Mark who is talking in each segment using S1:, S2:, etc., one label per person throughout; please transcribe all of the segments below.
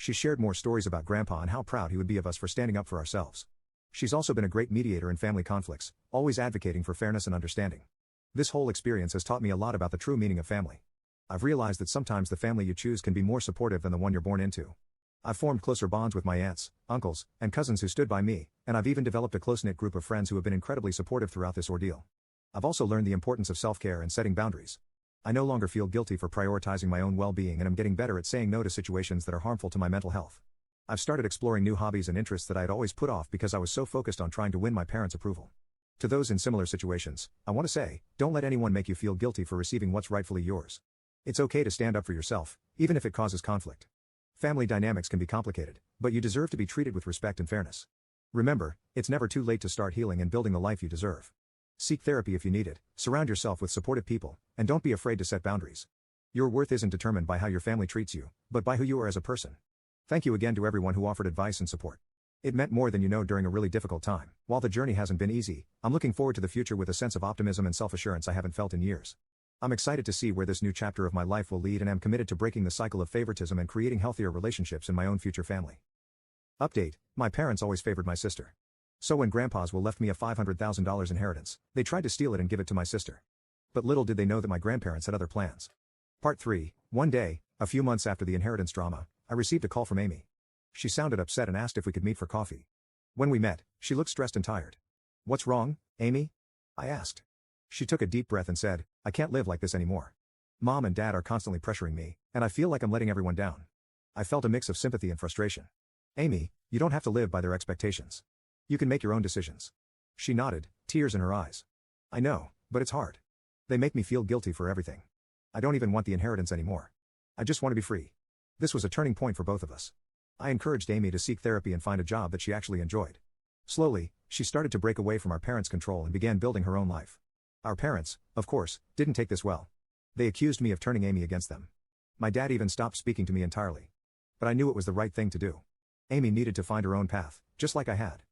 S1: She shared more stories about Grandpa and how proud he would be of us for standing up for ourselves. She's also been a great mediator in family conflicts, always advocating for fairness and understanding. This whole experience has taught me a lot about the true meaning of family. I've realized that sometimes the family you choose can be more supportive than the one you're born into. I've formed closer bonds with my aunts, uncles, and cousins who stood by me, and I've even developed a close-knit group of friends who have been incredibly supportive throughout this ordeal. I've also learned the importance of self-care and setting boundaries. I no longer feel guilty for prioritizing my own well-being, and I'm getting better at saying no to situations that are harmful to my mental health. I've started exploring new hobbies and interests that I had always put off because I was so focused on trying to win my parents' approval. To those in similar situations, I want to say, don't let anyone make you feel guilty for receiving what's rightfully yours. It's okay to stand up for yourself, even if it causes conflict. Family dynamics can be complicated, but you deserve to be treated with respect and fairness. Remember, it's never too late to start healing and building the life you deserve. Seek therapy if you need it, surround yourself with supportive people, and don't be afraid to set boundaries. Your worth isn't determined by how your family treats you, but by who you are as a person. Thank you again to everyone who offered advice and support. It meant more than you know during a really difficult time. While the journey hasn't been easy, I'm looking forward to the future with a sense of optimism and self-assurance I haven't felt in years. I'm excited to see where this new chapter of my life will lead, and am committed to breaking the cycle of favoritism and creating healthier relationships in my own future family. Update: my parents always favored my sister. So when Grandpa's will left me a $500,000 inheritance, they tried to steal it and give it to my sister. But little did they know that my grandparents had other plans. Part 3. One day, a few months after the inheritance drama, I received a call from Amy. She sounded upset and asked if we could meet for coffee. When we met, she looked stressed and tired. "What's wrong, Amy?" I asked. She took a deep breath and said, "I can't live like this anymore. Mom and Dad are constantly pressuring me, and I feel like I'm letting everyone down." I felt a mix of sympathy and frustration. "Amy, you don't have to live by their expectations. You can make your own decisions." She nodded, tears in her eyes. "I know, but it's hard. They make me feel guilty for everything. I don't even want the inheritance anymore. I just want to be free." This was a turning point for both of us. I encouraged Amy to seek therapy and find a job that she actually enjoyed. Slowly, she started to break away from our parents' control and began building her own life. Our parents, of course, didn't take this well. They accused me of turning Amy against them. My dad even stopped speaking to me entirely. But I knew it was the right thing to do. Amy needed to find her own path, just like I had.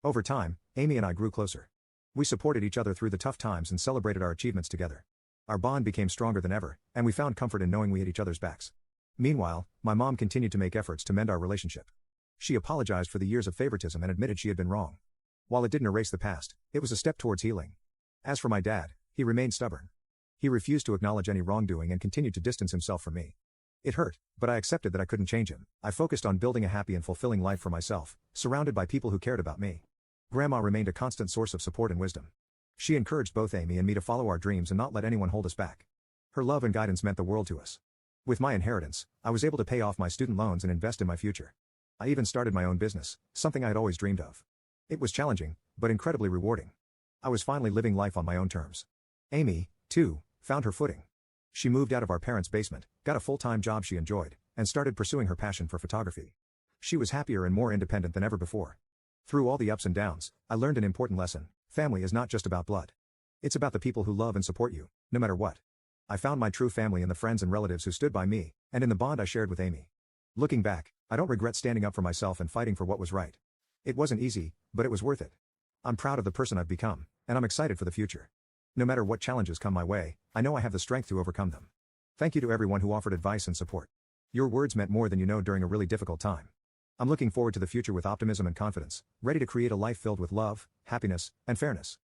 S1: Over time, Amy and I grew closer. We supported each other through the tough times and celebrated our achievements together. Our bond became stronger than ever, and we found comfort in knowing we had each other's backs. Meanwhile, my mom continued to make efforts to mend our relationship. She apologized for the years of favoritism and admitted she had been wrong. While it didn't erase the past, it was a step towards healing. As for my dad, he remained stubborn. He refused to acknowledge any wrongdoing and continued to distance himself from me. It hurt, but I accepted that I couldn't change him. I focused on building a happy and fulfilling life for myself, surrounded by people who cared about me. Grandma remained a constant source of support and wisdom. She encouraged both Amy and me to follow our dreams and not let anyone hold us back. Her love and guidance meant the world to us. With my inheritance, I was able to pay off my student loans and invest in my future. I even started my own business, something I had always dreamed of. It was challenging, but incredibly rewarding. I was finally living life on my own terms. Amy, too, found her footing. She moved out of our parents' basement, got a full-time job she enjoyed, and started pursuing her passion for photography. She was happier and more independent than ever before. Through all the ups and downs, I learned an important lesson: family is not just about blood. It's about the people who love and support you, no matter what. I found my true family in the friends and relatives who stood by me, and in the bond I shared with Amy. Looking back, I don't regret standing up for myself and fighting for what was right. It wasn't easy, but it was worth it. I'm proud of the person I've become, and I'm excited for the future. No matter what challenges come my way, I know I have the strength to overcome them. Thank you to everyone who offered advice and support. Your words meant more than you know during a really difficult time. I'm looking forward to the future with optimism and confidence, ready to create a life filled with love, happiness, and fairness.